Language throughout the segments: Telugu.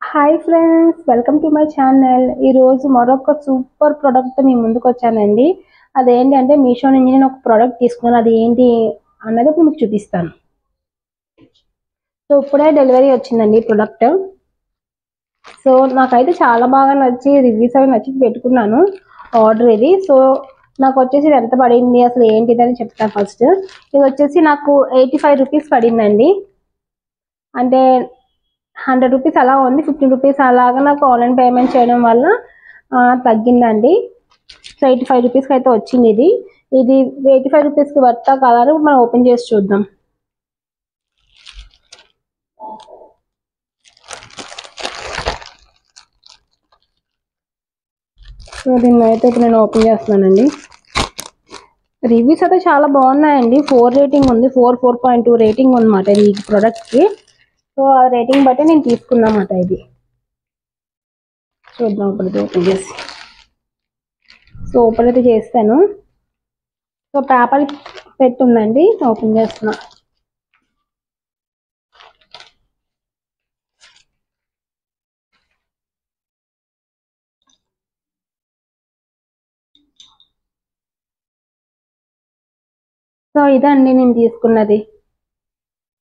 Hi friends, welcome to my channel. ఈరోజు మరొక సూపర్ ప్రోడక్ట్ మీ ముందుకు వచ్చానండి. అదేంటంటే మీషో నుంచి నేను ఒక ప్రోడక్ట్ తీసుకున్నాను. అది ఏంటి అన్నది ఇప్పుడు మీకు చూపిస్తాను. సో ఇప్పుడే డెలివరీ వచ్చిందండి ప్రోడక్ట్. సో నాకైతే చాలా బాగా నచ్చి రివ్యూస్ అవి నచ్చి పెట్టుకున్నాను ఆర్డర్ ఇది. సో నాకు వచ్చేసి ఇది ఎంత పడింది, అసలు ఏంటిది అని చెప్తాను. ఫస్ట్ ఇది వచ్చేసి నాకు 85 రూపీస్ పడిందండి. అంటే 100 రూపీస్ అలా ఉంది, 15 రూపీస్ అలాగా నాకు ఆన్లైన్ పేమెంట్ చేయడం వల్ల తగ్గిందండి. సో 85 రూపీస్కి అయితే వచ్చింది ఇది. ఇది 85 రూపీస్కి వర్తా కాదని మనం ఓపెన్ చేసి చూద్దాం. సో దీన్ని అయితే ఇప్పుడు నేను ఓపెన్ చేస్తున్నానండి. రివ్యూస్ అయితే చాలా బాగున్నాయండి. 4 రేటింగ్ ఉంది, 4.2 రేటింగ్ ఉందన్నమాట ఈ ప్రోడక్ట్కి. సో ఆ రేటింగ్ బట్టి నేను తీసుకున్నమాట. ఇది చూద్దాం ఇప్పుడు ఓపెన్ చేసి. సో ఓపెన్ అయితే చేస్తాను. సో పేపర్ పెట్టుందండి, ఓపెన్ చేస్తున్నా. సో ఇదండి నేను తీసుకున్నది.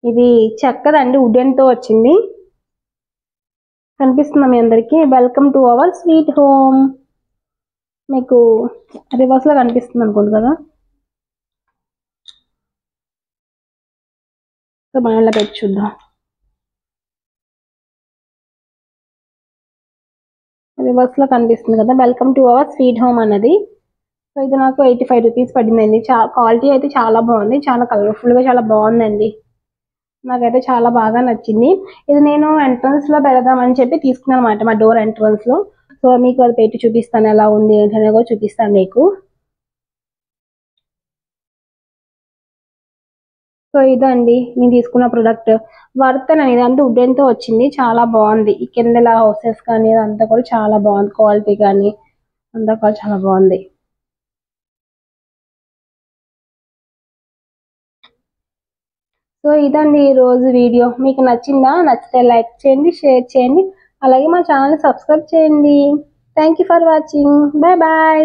ఇది చెక్కదండి, వుడెన్తో వచ్చింది. కనిపిస్తుందా మీ అందరికీ? Welcome to our sweet home. మీకు రివర్స్లో కనిపిస్తుంది అనుకోండి కదా. సో మనం ఇలా పెట్టి చూద్దాం. రివర్స్లో కనిపిస్తుంది కదా, welcome to our sweet home అన్నది. సో ఇది నాకు 85 రూపీస్ పడిందండి. క్వాలిటీ అయితే చాలా బాగుంది, చాలా కలర్ఫుల్గా చాలా బాగుందండి. నాకైతే చాలా బాగా నచ్చింది. ఇది నేను ఎంట్రన్స్లో పెడదామని చెప్పి తీసుకున్నాను అనమాట, మా డోర్ ఎంట్రన్స్లో. సో మీకు అది పెట్టి చూపిస్తాను, ఎలా ఉంది ఏంటనే కూడా చూపిస్తాను మీకు. సో ఇదండి నేను తీసుకున్న ప్రోడక్ట్. వర్తనండి, ఇదంతా వుడెన్తో వచ్చింది, చాలా బాగుంది. ఈ కింద హౌసెస్ కానీ అదంతా కూడా చాలా బాగుంది. క్వాలిటీ కానీ అంతా కూడా చాలా బాగుంది. సో ఇదండి ఈరోజు వీడియో. మీకు నచ్చిందా? నచ్చితే లైక్ చేయండి, షేర్ చేయండి, అలాగే మా ఛానల్ని సబ్స్క్రైబ్ చేయండి. Thank you for watching. Bye bye.